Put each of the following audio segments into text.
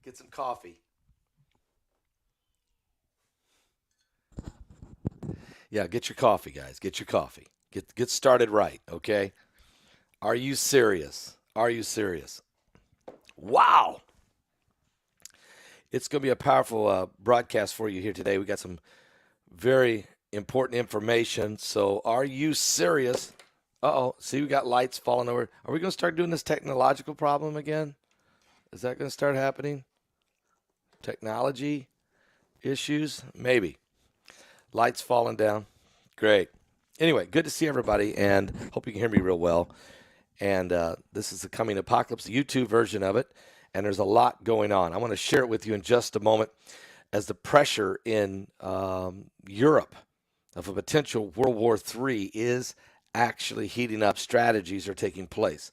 Get some coffee. Yeah, get your coffee, guys. Get your coffee. Get started right, okay? Are you serious? Are you serious? Wow. It's going to be a powerful broadcast for you here today. We got some very important information. So, are you serious? Uh-oh. See, we got lights falling over. Are we going to start doing this technological problem again? Is that going to start happening? Technology issues? Maybe. Lights falling down. Great. Anyway, good to see everybody, and hope you can hear me real well. And this is the coming apocalypse, the YouTube version of it, and there's a lot going on. I want to share it with you in just a moment as the pressure in Europe of a potential World War III is actually heating up. Strategies are taking place.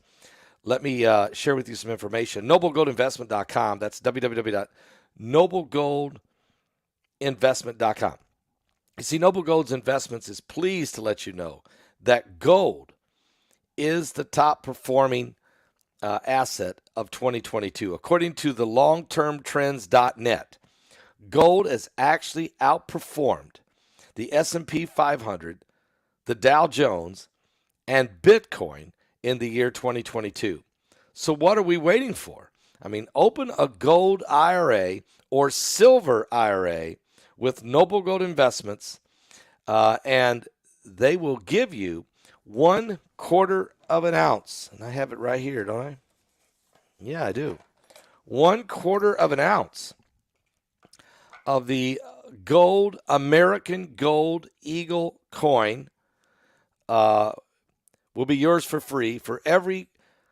Let me share with you some information. NobleGoldInvestment.com. That's www.noblegoldinvestment.com. You see, Noble Gold's Investments is pleased to let you know that gold is the top performing asset of 2022. According to the longtermtrends.net, gold has actually outperformed the S&P 500, the Dow Jones, and Bitcoin in the year 2022. So what are we waiting for? I mean, open a gold IRA or silver IRA with Noble Gold Investments, and they will give you 1/4 of an ounce. And I have it right here, don't I? Yeah, I do. 1/4 of an ounce of the gold, American Gold Eagle coin will be yours for free for every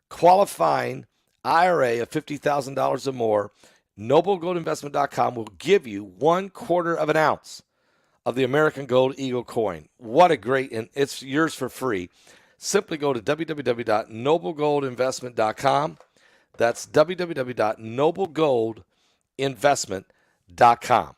qualifying IRA of $50,000 or more. NobleGoldInvestment.com will give you 1/4 of an ounce of the American Gold Eagle coin. What a great, and it's yours for free. Simply go to www.noblegoldinvestment.com. That's www.noblegoldinvestment.com.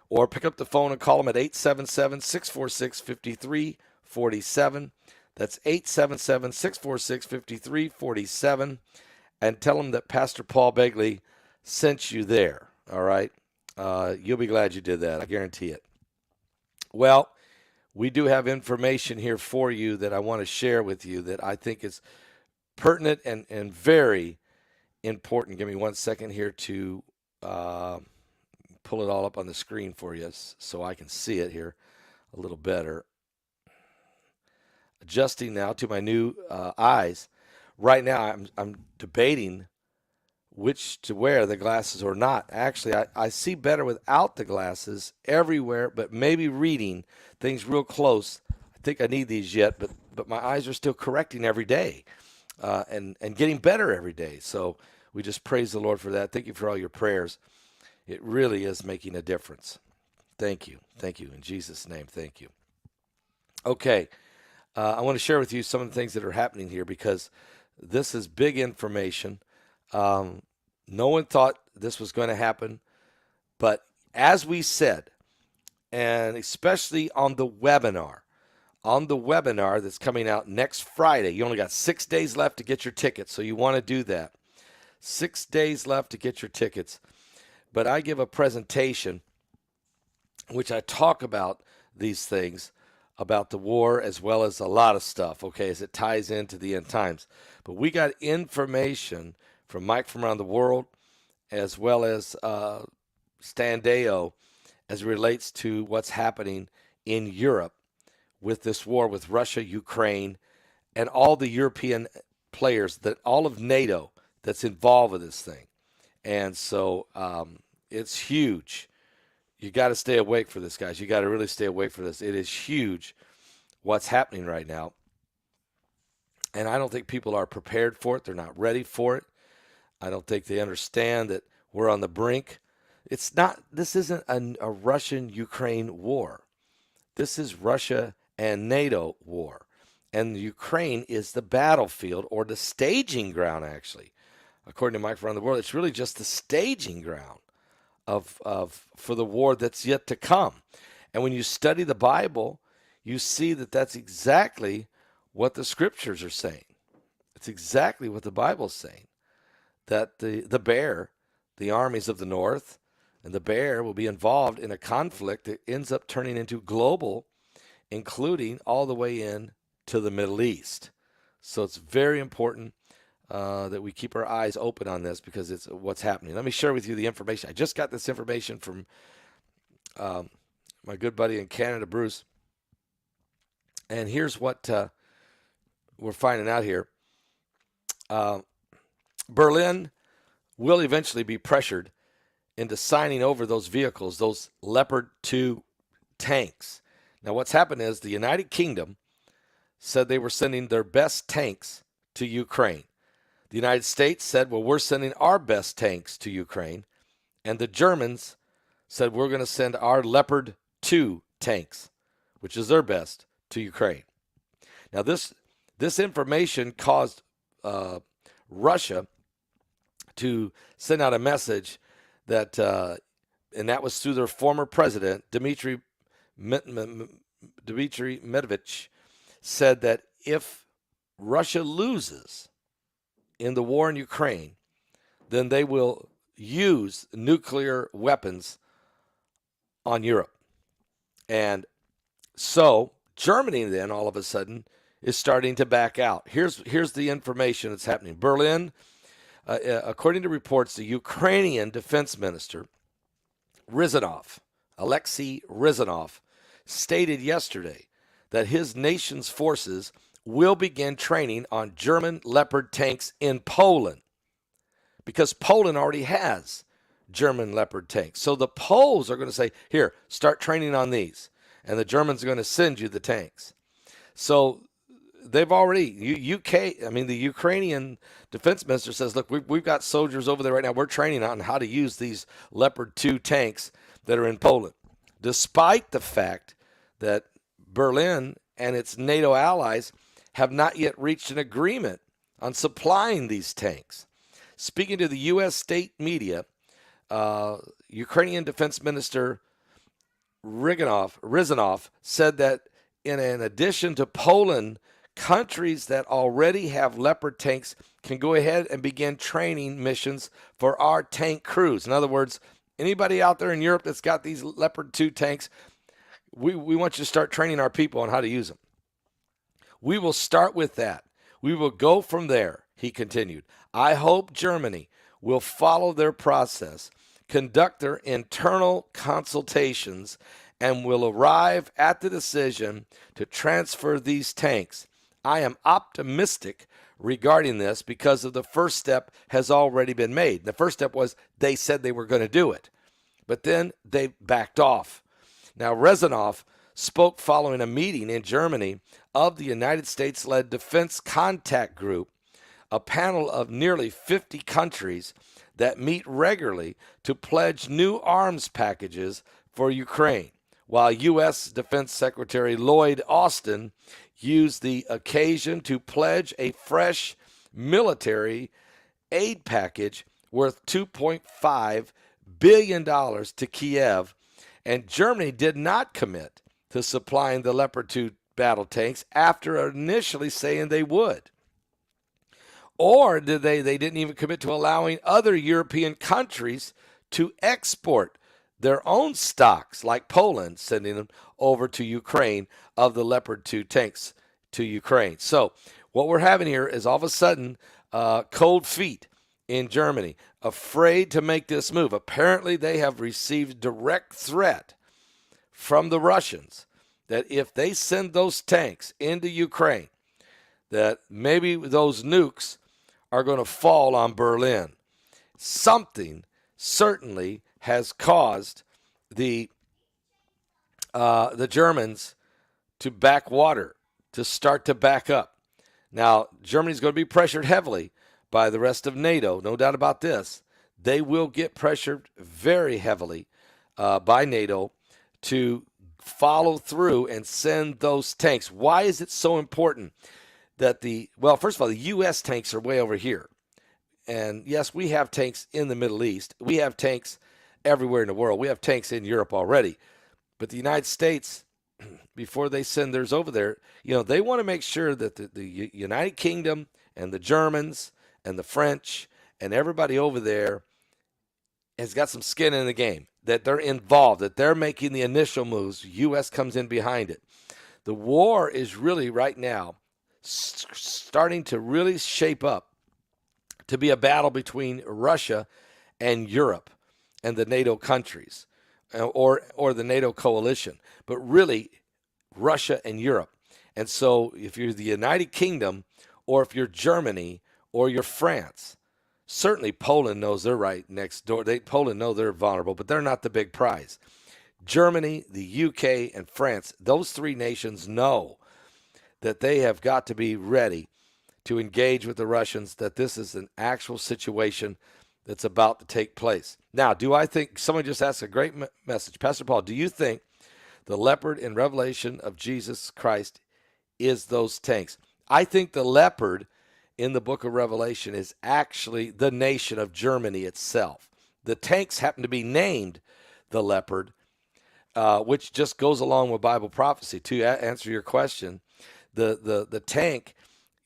Or pick up the phone and call them at 877-646-5347. That's 877-646-5347. And tell them that Pastor Paul Begley sent you there. All right? You'll be glad you did that. I guarantee it. Well, we do have information here for you that I want to share with you that I think is pertinent and very important. Give me 1 second here to pull it all up on the screen for you so I can see it here a little better. Adjusting now to my new eyes. Right now, I'm debating which to wear, the glasses or not. Actually, I see better without the glasses everywhere, but maybe reading things real close. I think I need these yet, but my eyes are still correcting every day and getting better every day. So we just praise the Lord for that. Thank you for all your prayers. It really is making a difference. Thank you. Thank you. In Jesus' name, thank you. Okay. I want to share with you some of the things that are happening here because this is big information. No one thought this was going to happen, but as we said, and especially on the webinar that's coming out next Friday, you only got 6 days left to get your tickets, so you want to do that. 6 days left to get your tickets. But I give a presentation which I talk about these things, about the war as well as a lot of stuff, okay, as it ties into the end times. But we got information from Mike from around the world as well as Standeo as it relates to what's happening in Europe with this war with Russia, Ukraine, and all the European players, that all of NATO that's involved with this thing. And so it's huge. You got to stay awake for this, guys. You got to really stay awake for this. It is huge what's happening right now. And I don't think people are prepared for it. They're not ready for it. I don't think they understand that we're on the brink. This isn't a Russian-Ukraine war. This is Russia and NATO war. And Ukraine is the battlefield or the staging ground, actually. According to Mike from around the world, it's really just the staging ground for the war that's yet to come. And when you study the Bible, you see that that's exactly what the scriptures are saying. It's exactly what the Bible's saying, that the bear, the armies of the North and the Bear will be involved in a conflict that ends up turning into global, including all the way in to the Middle East. So it's very important that we keep our eyes open on this because it's what's happening. Let me share with you the information. I just got this information from my good buddy in Canada, Bruce. And here's what we're finding out here. Berlin will eventually be pressured into signing over those vehicles, those Leopard 2 tanks. Now, what's happened is the United Kingdom said they were sending their best tanks to Ukraine. The United States said, well, we're sending our best tanks to Ukraine. And the Germans said, we're going to send our Leopard 2 tanks, which is their best, to Ukraine. Now, this information caused Russia to send out a message that, and that was through their former president, Dmitry Medvedevich, said that if Russia loses in the war in Ukraine, then they will use nuclear weapons on Europe. And so Germany then all of a sudden is starting to back out. Here's the information that's happening. Berlin, according to reports, the Ukrainian defense minister, Alexei Rizanov, stated yesterday that his nation's forces will begin training on German Leopard tanks in Poland because Poland already has German Leopard tanks. So the Poles are going to say, here, start training on these. And the Germans are going to send you the tanks. So they've already, the Ukrainian defense minister says, look, we've got soldiers over there right now. We're training on how to use these Leopard 2 tanks that are in Poland, despite the fact that Berlin and its NATO allies have not yet reached an agreement on supplying these tanks. Speaking to the U.S. state media, Ukrainian Defense Minister Rizanov said that in addition to Poland, countries that already have Leopard tanks can go ahead and begin training missions for our tank crews. In other words, anybody out there in Europe that's got these Leopard 2 tanks, we want you to start training our people on how to use them. We will start with that. We will go from there, he continued. I hope Germany will follow their process, conduct their internal consultations, and will arrive at the decision to transfer these tanks. I am optimistic regarding this because of the first step has already been made. The first step was they said they were going to do it, but then they backed off. Now, Rezanov spoke following a meeting in Germany of the United States-led Defense Contact Group, a panel of nearly 50 countries that meet regularly to pledge new arms packages for Ukraine, while U.S. Defense Secretary Lloyd Austin used the occasion to pledge a fresh military aid package worth $2.5 billion to Kiev, and Germany did not commit to supplying the Leopard 2 battle tanks after initially saying they would. Or did they didn't even commit to allowing other European countries to export their own stocks, like Poland, sending them over to Ukraine of the Leopard 2 tanks to Ukraine. So what we're having here is all of a sudden cold feet in Germany, afraid to make this move. Apparently they have received direct threat from the Russians that if they send those tanks into Ukraine, that maybe those nukes are going to fall on Berlin. Something certainly has caused the Germans to back water, to start to back up. Now, Germany's going to be pressured heavily by the rest of NATO, no doubt about this. They will get pressured very heavily by NATO to follow through and send those tanks. Why is it so important that first of all, the U.S. tanks are way over here. And yes, we have tanks in the Middle East. We have tanks everywhere in the world. We have tanks in Europe already. But the United States, before they send theirs over there, they want to make sure that the United Kingdom and the Germans and the French and everybody over there has got some skin in the game, that they're involved, that they're making the initial moves. U.S. comes in behind it. The war is really right now starting to really shape up to be a battle between Russia and Europe and the NATO countries, or the NATO coalition, but really Russia and Europe. And so if you're the United Kingdom, or if you're Germany, or you're France, certainly Poland knows they're right next door. Poland know they're vulnerable, but they're not the big prize. Germany, the UK, and France, those three nations know that they have got to be ready to engage with the Russians, that this is an actual situation that's about to take place. Now, do I think, someone just asked a great message, Pastor Paul, do you think the Leopard in Revelation of Jesus Christ is those tanks? I think the Leopard in the book of Revelation is actually the nation of Germany itself. The tanks happen to be named the Leopard, which just goes along with Bible prophecy. To answer your question, the tank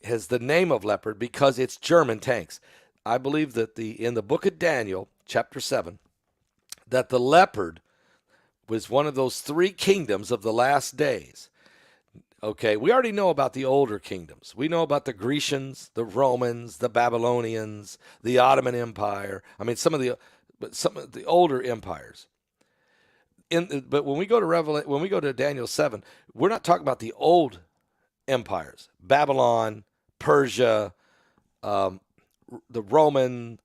has the name of Leopard because it's German tanks. I believe that in the book of Daniel, chapter 7, that the Leopard was one of those three kingdoms of the last days. Okay, we already know about the older kingdoms. We know about the Grecians, the Romans, the Babylonians, the Ottoman Empire. I mean, some of the older empires. But when we go to Daniel 7, we're not talking about the old empires: Babylon, Persia, the Roman,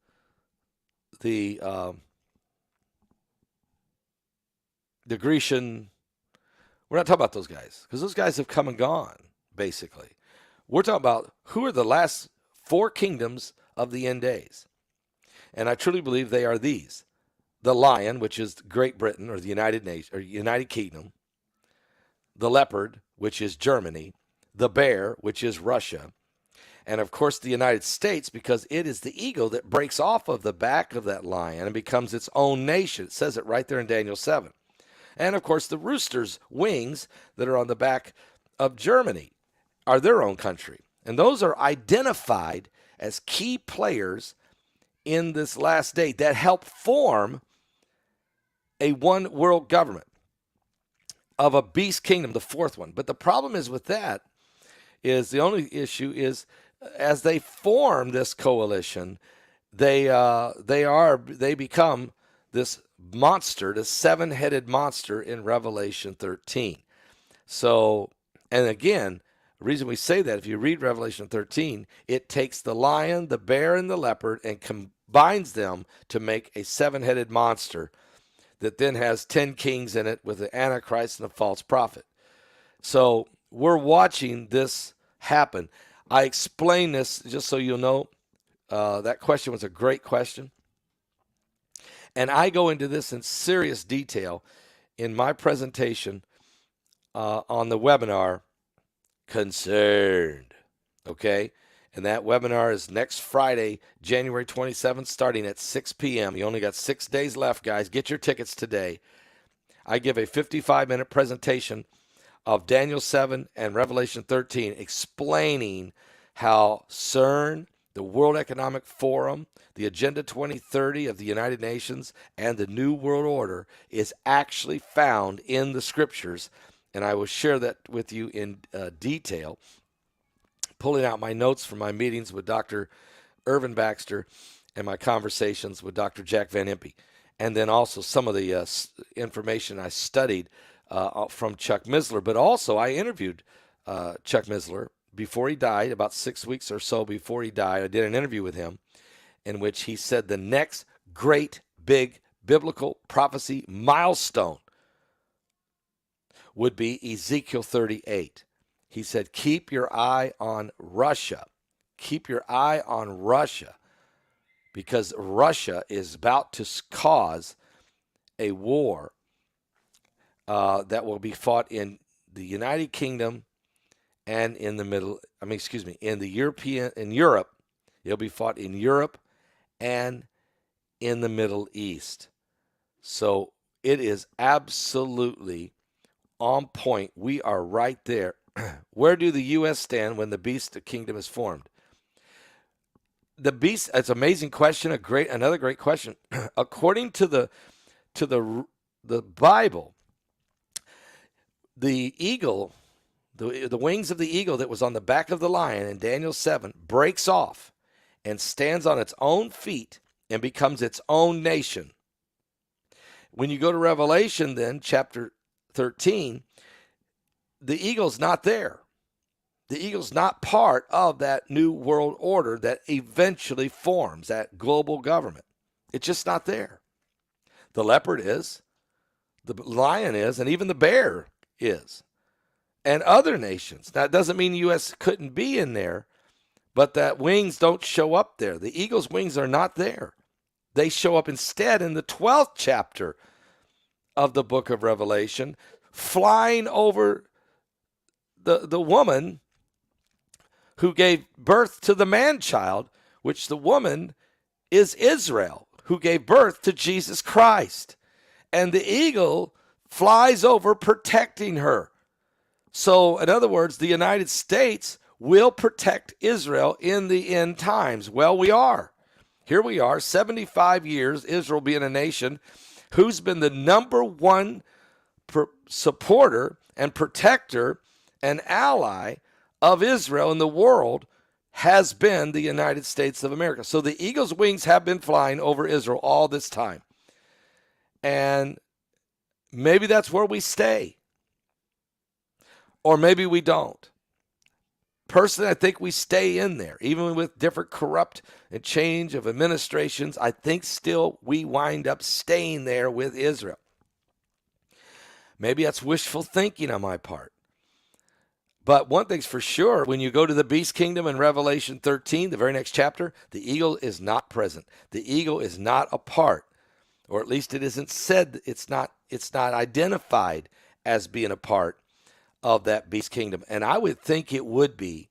the Grecian. We're not talking about those guys, because those guys have come and gone, basically. We're talking about who are the last four kingdoms of the end days. And I truly believe they are these: the lion, which is Great Britain, or the United Kingdom; the leopard, which is Germany; the bear, which is Russia; and of course the United States, because it is the eagle that breaks off of the back of that lion and becomes its own nation. It says it right there in Daniel 7. And of course the rooster's wings that are on the back of Germany are their own country. And those are identified as key players in this last day that help form a one world government of a beast kingdom, the fourth one. But the problem is with that is, the only issue is, as they form this coalition, they become this monster, the seven-headed monster in Revelation 13. So, and again, the reason we say that, if you read Revelation 13, it takes the lion, the bear, and the leopard and combines them to make a seven-headed monster that then has 10 kings in it, with the Antichrist and a false prophet. So we're watching this happen. I explain this just so you'll know. That question was a great question. And I go into this in serious detail in my presentation on the webinar, Concerned. Okay? And that webinar is next Friday, January 27th, starting at 6 p.m. You only got 6 days left, guys. Get your tickets today. I give a 55-minute presentation of Daniel 7 and Revelation 13, explaining how CERN, the World Economic Forum, the Agenda 2030 of the United Nations, and the New World Order is actually found in the scriptures. And I will share that with you in detail, pulling out my notes from my meetings with Dr. Irvin Baxter and my conversations with Dr. Jack Van Impe. And then also some of the information I studied from Chuck Missler. But also I interviewed Chuck Missler before he died, about 6 weeks or so before he died. I did an interview with him in which he said the next great big biblical prophecy milestone would be Ezekiel 38. He said, keep your eye on Russia. Keep your eye on Russia, because Russia is about to cause a war that will be fought in the United Kingdom and in Europe. It'll be fought in Europe and in the Middle East. So it is absolutely on point. We are right there. Where do the U.S. stand when the beast kingdom is formed? the beast. It's an amazing question. Another great question. According to the Bible, the eagle, the wings of the eagle that was on the back of the lion in Daniel 7 breaks off and stands on its own feet and becomes its own nation. When you go to Revelation, then chapter 13, the eagle's not there. The eagle's not part of that new world order that eventually forms, that global government. It's just not there. The leopard is, the lion is, and even the bear is, and other nations. Now, it doesn't mean the U.S. couldn't be in there, but that wings don't show up there. The eagle's wings are not there. They show up instead in the 12th chapter of the book of Revelation, flying over the woman who gave birth to the man-child, which the woman is Israel, who gave birth to Jesus Christ. And the eagle flies over protecting her. So, in other words, the United States will protect Israel in the end times. Well, we are. Here we are, 75 years, Israel being a nation who's been the number one supporter and protector and ally of Israel in the world has been the United States of America. So the eagle's wings have been flying over Israel all this time. And maybe that's where we stay. Or maybe we don't. Personally, I think we stay in there. Even with different corrupt and change of administrations, I think still we wind up staying there with Israel. Maybe that's wishful thinking on my part. But one thing's for sure, when you go to the beast kingdom in Revelation 13, the very next chapter, the eagle is not present. The eagle is not a part, or at least it isn't said, it's not identified as being a part of that beast kingdom. And I would think it would be,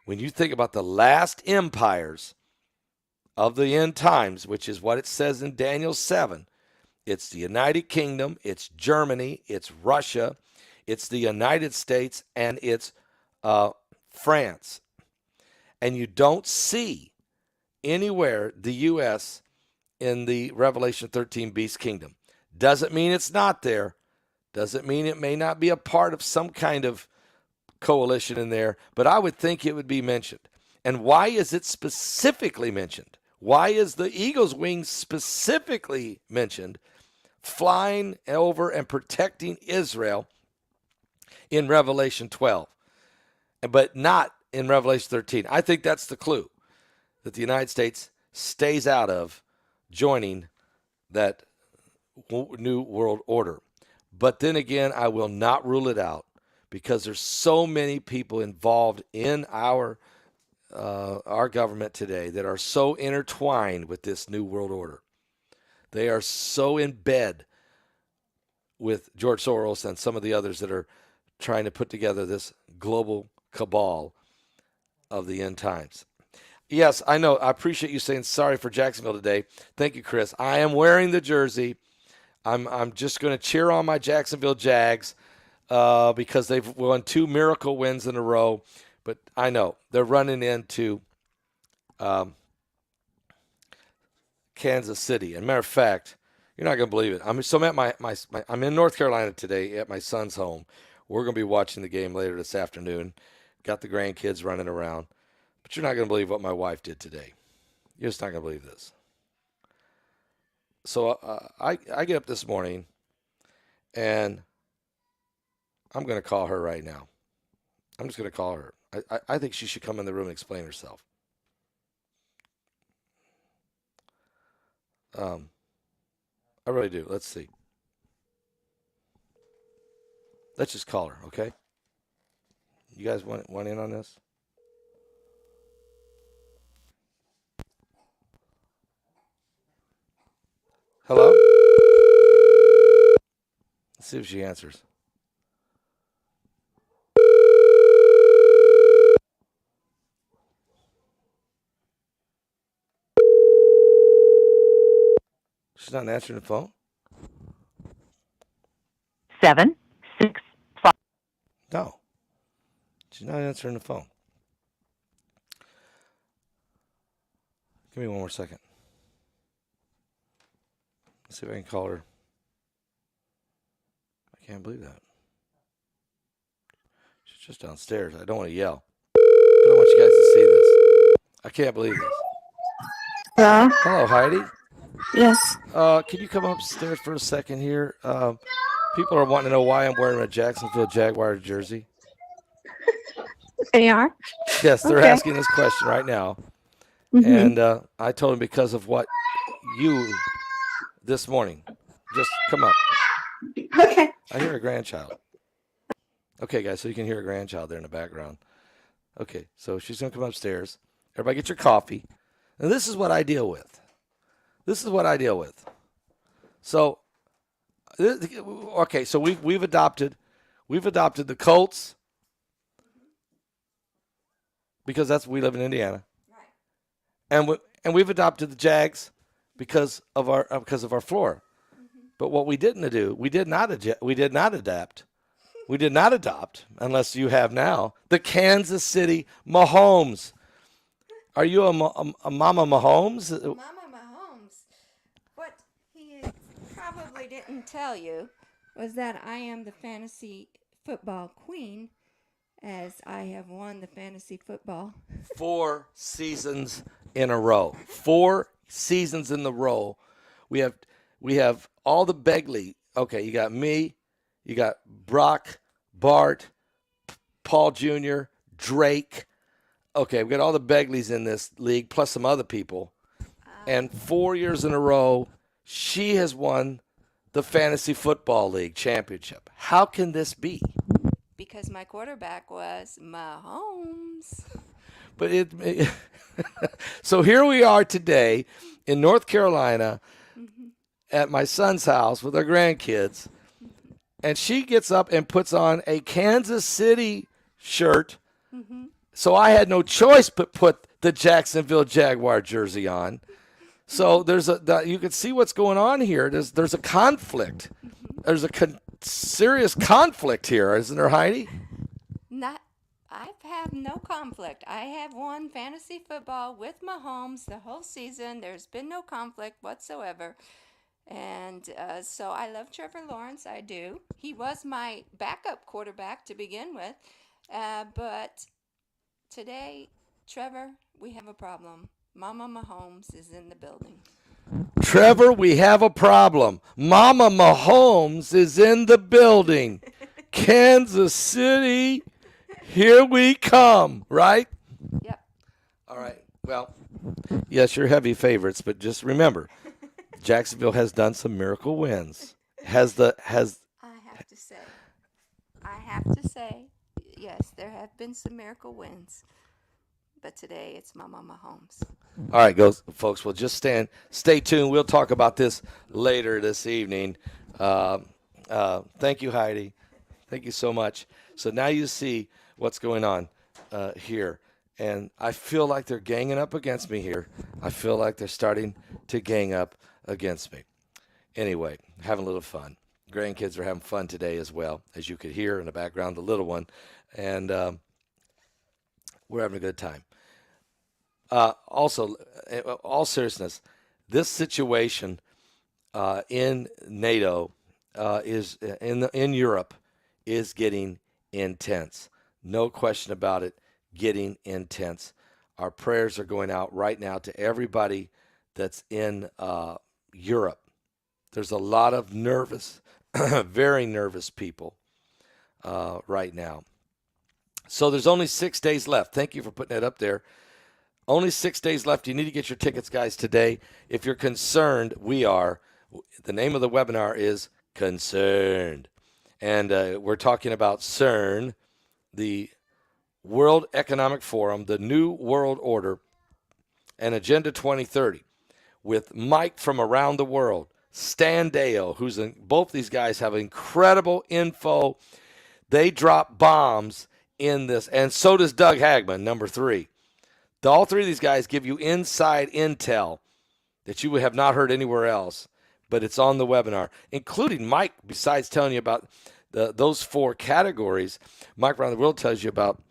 when you think about the last empires of the end times, which is what it says in Daniel 7, it's the United Kingdom, it's Germany, it's Russia, it's the United States, and it's France. And you don't see anywhere the U.S. in the Revelation 13 beast kingdom. Doesn't mean it's not there. Doesn't mean it may not be a part of some kind of coalition in there, but I would think it would be mentioned. And why is it specifically mentioned? Why is the eagle's wings specifically mentioned, flying over and protecting Israel in Revelation 12, but not in Revelation 13? I think that's the clue, that the United States stays out of joining that new world order. But then again, I will not rule it out, because there's so many people involved in our government today that are so intertwined with this new world order. They are so in bed with George Soros and some of the others that are trying to put together this global cabal of the end times. Yes, I know. I appreciate you saying sorry for Jacksonville today. Thank you, Chris. I am wearing the jersey. I'm just going to cheer on my Jacksonville Jags because they've won 2 miracle wins in a row. But I know they're running into Kansas City. And matter of fact, you're not going to believe it. I'm at I'm in North Carolina today at my son's home. We're going to be watching the game later this afternoon. Got the grandkids running around. But you're not going to believe what my wife did today. You're just not going to believe this. So I get up this morning, and I'm going to call her right now. I'm just going to call her. I think she should come in the room and explain herself. I really do. Let's see. Let's just call her, okay? You guys want in on this? Hello? Let's see if she answers. She's not answering the phone? 7, 6, 5. No. She's not answering the phone. Give me one more second. Let's see if I can call her. I can't believe that. She's just downstairs. I don't want to yell. I don't want you guys to see this. I can't believe this. Hello? Hello, Heidi. Yes. Can you come upstairs for a second here? People are wanting to know why I'm wearing a Jacksonville Jaguar jersey. They are? Yes, they're Okay. asking this question right now. Mhm. And I told them because of what you this morning. Just come up. Okay. I hear a grandchild. Okay, guys, so you can hear a grandchild there in the background. Okay, so she's going to come upstairs. Everybody get your coffee. And this is what I deal with. So, okay, so we've adopted the Colts because we live in Indiana. Right. And we've adopted the Jags because of our flora. But what we didn't do, we did not adopt, unless you have now, the Kansas City Mahomes. Are you a Mama Mahomes? Mama Mahomes. What he probably didn't tell you was that I am the fantasy football queen, as I have won the fantasy football. 4 seasons in a row. 4 seasons in the row. We have all the Begley. Okay, you got me, you got Brock, Bart, Paul Jr., Drake. Okay, we got all the Begleys in this league, plus some other people. And 4 years in a row, she has won the Fantasy Football League championship. How can this be? Because my quarterback was Mahomes. But so here we are today in North Carolina at my son's house with our grandkids, and she gets up and puts on a Kansas City shirt. So I had no choice but put the Jacksonville Jaguar jersey on. So you can see what's going on here. There's a conflict. There's a serious conflict here, isn't there, Heidi? I have no conflict. I have won fantasy football with Mahomes the whole season. There's been no conflict whatsoever. And so I love Trevor Lawrence. I do. He was my backup quarterback to begin with. But today, Trevor, we have a problem. Mama Mahomes is in the building. Trevor, we have a problem. Mama Mahomes is in the building. Kansas City, here we come, right? Yep. All right. Well, yes, you're heavy favorites, but just remember, Jacksonville has done some miracle wins. I have to say, yes, there have been some miracle wins. But today it's Mama Mahomes. All right, folks. Well, just stay tuned. We'll talk about this later this evening. Thank you, Heidi. Thank you so much. So now you see what's going on here. And I feel like they're ganging up against me here. I feel like they're starting to gang up against me. Anyway, having a little fun. Grandkids are having fun today as well, as you could hear in the background, the little one. And we're having a good time. Also, in all seriousness, this situation in NATO is in Europe is getting intense. No question about it, getting intense. Our prayers are going out right now to everybody that's in Europe. There's a lot of nervous, very nervous people right now. So there's only 6 days left. Thank you for putting that up there. Only 6 days left. You need to get your tickets, guys, today. If you're concerned, we are. The name of the webinar is Concerned. And we're talking about CERN, the World Economic Forum, the New World Order, and Agenda 2030 with Mike from around the world, Stan Dale, both these guys have incredible info. They drop bombs in this, and so does Doug Hagman, number 3. All 3 of these guys give you inside intel that you would have not heard anywhere else, but it's on the webinar, including Mike. Besides telling you about those 4 categories, Mike around the world tells you about.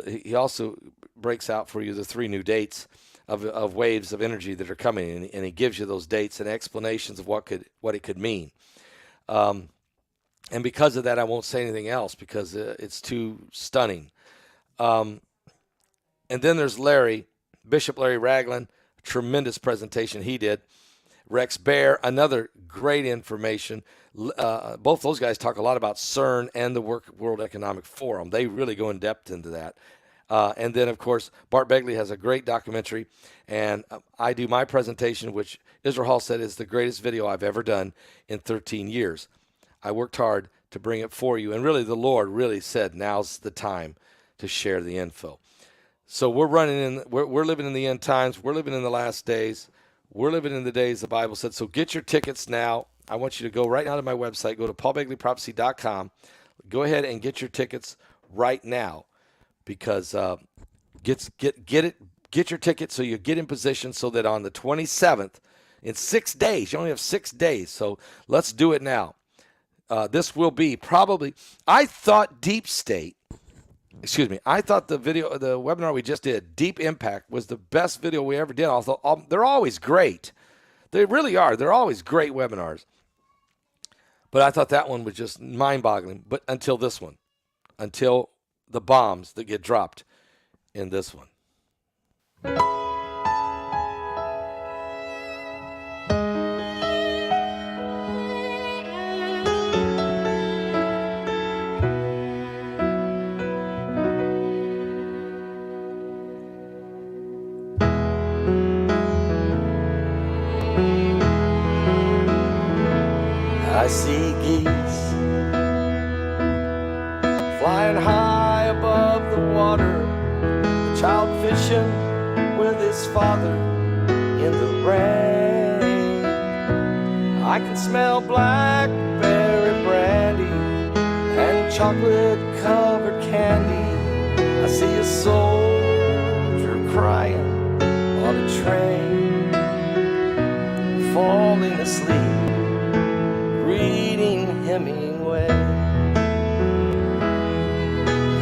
He also breaks out for you the 3 new dates of waves of energy that are coming, and he gives you those dates and explanations of what it could mean. And because of that, I won't say anything else because it's too stunning. And then there's Bishop Larry Ragland, tremendous presentation he did. Rex Bear, another great information. Both those guys talk a lot about CERN and the World Economic Forum. They really go in depth into that. And then, of course, Bart Begley has a great documentary. And I do my presentation, which Israel Hall said is the greatest video I've ever done in 13 years. I worked hard to bring it for you. And really, the Lord really said, now's the time to share the info. So we're living in the end times. We're living in the last days. We're living in the days the Bible said. So get your tickets now. I want you to go right now to my website. Go to paulbegleyprophecy.com. Go ahead and get your tickets right now, because get your ticket so you get in position so that on the 27th, in 6 days, you only have 6 days. So let's do it now. This will be probably, I thought the webinar we just did, Deep Impact, was the best video we ever did. Although they're always great. They really are. They're always great webinars. But I thought that one was just mind-boggling. But until this one, until the bombs that get dropped in this one. I see geese flying high above the water, a child fishing with his father in the rain. I can smell blackberry brandy and chocolate-covered candy. I see a soldier crying on a train, falling asleep, reading Hemingway.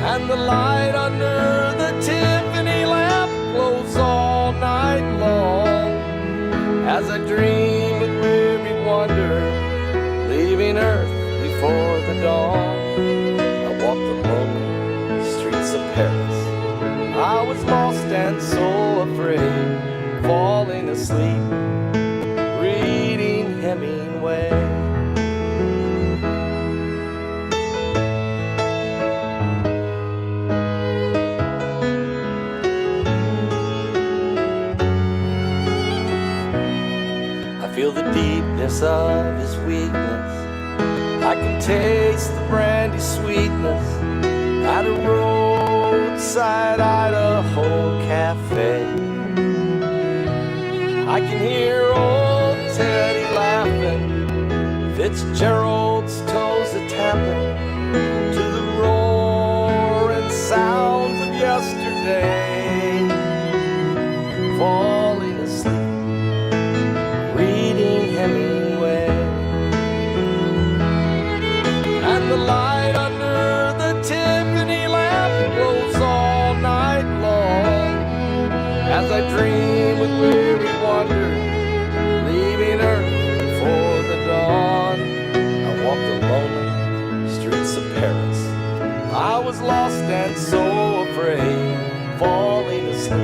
And the light under the Tiffany lamp glows all night long as I dream with weary wonder, leaving Earth before the dawn. I walk the lonely streets of Paris. I was lost and so afraid, falling asleep, reading Hemingway. Feel the deepness of his weakness. I can taste the brandy sweetness at a roadside Idaho cafe. I can hear old Teddy laughing, Fitzgerald's toes a-tapping to the roaring sounds of yesterday, falling asleep, Hemingway. And the light under the Tiffany lamp glows all night long as I dream with weary wonder, leaving Earth before the dawn. I walk the lonely streets of Paris. I was lost and so afraid, falling asleep,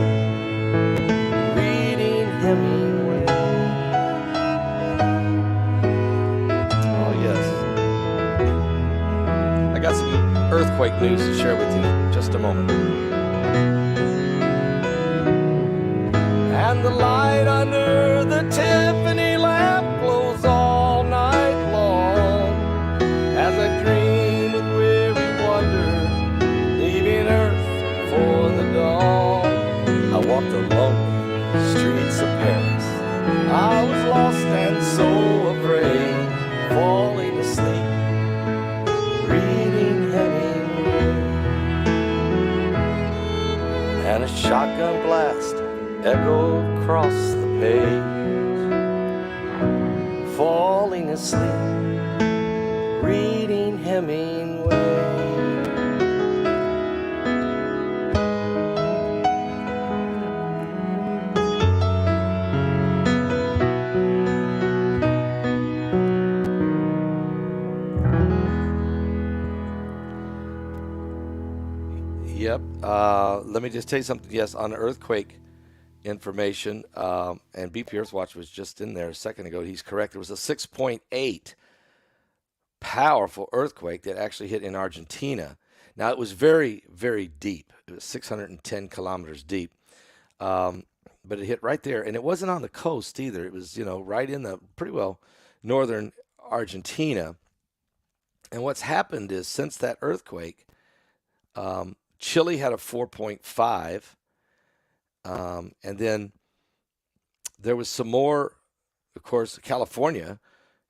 reading Hemingway. Got some earthquake news to share with you in just a moment. And the light under the Tiffany lamp glows all night long as I dream with weary wonder, leaving Earth for the dawn. I walk the lonely streets of Paris. I was lost and so afraid, falling asleep, and a shotgun blast echoed across the page, falling asleep, reading Hemingway. Let me just tell you something. Yes, on earthquake information, and BP Earthwatch was just in there a second ago. He's correct. There was a 6.8 powerful earthquake that actually hit in Argentina. Now, it was very, very deep. It was 610 kilometers deep. But it hit right there. And it wasn't on the coast either. It was, right in the pretty well northern Argentina. And what's happened is since that earthquake, Chile had a 4.5. And then there was some more. Of course, California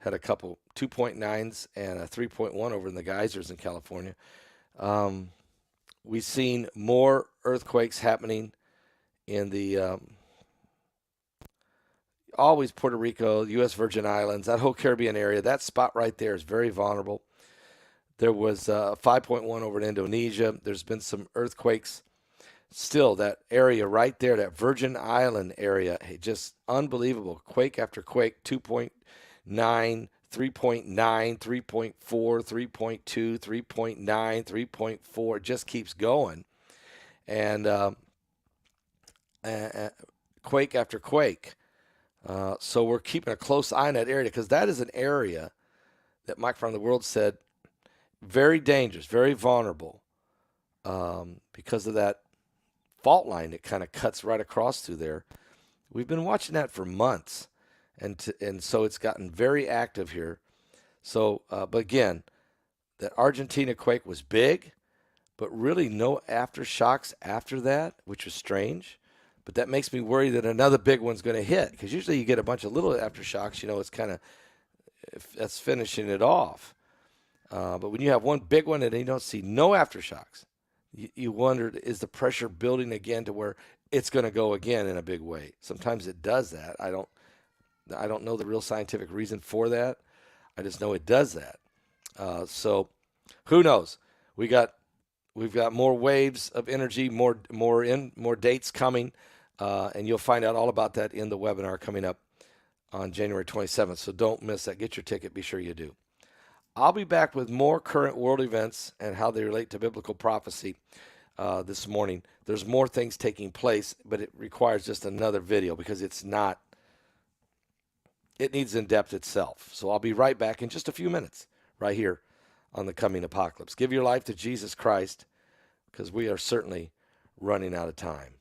had a couple 2.9s and a 3.1 over in the geysers in California. We've seen more earthquakes happening in the always Puerto Rico, U.S. Virgin Islands, that whole Caribbean area. That spot right there is very vulnerable. There was 5.1 over in Indonesia. There's been some earthquakes. Still, that area right there, that Virgin Island area, just unbelievable. Quake after quake, 2.9, 3.9, 3.4, 3.2, 3.9, 3.4. It just keeps going. And quake after quake. So we're keeping a close eye on that area because that is an area that Mike from the World said very dangerous, very vulnerable because of that fault line that kind of cuts right across through there. We've been watching that for months, and so it's gotten very active here. So, but again, that Argentina quake was big, but really no aftershocks after that, which was strange. But that makes me worry that another big one's going to hit because usually you get a bunch of little aftershocks. It's kind of that's finishing it off. But when you have one big one and you don't see no aftershocks, you wonder, is the pressure building again to where it's going to go again in a big way? Sometimes it does that. I don't know the real scientific reason for that. I just know it does that. So who knows? We've got more waves of energy, more dates coming, and you'll find out all about that in the webinar coming up on January 27th. So don't miss that. Get your ticket. Be sure you do. I'll be back with more current world events and how they relate to biblical prophecy this morning. There's more things taking place, but it requires just another video because it needs in-depth itself. So I'll be right back in just a few minutes right here on the coming apocalypse. Give your life to Jesus Christ because we are certainly running out of time.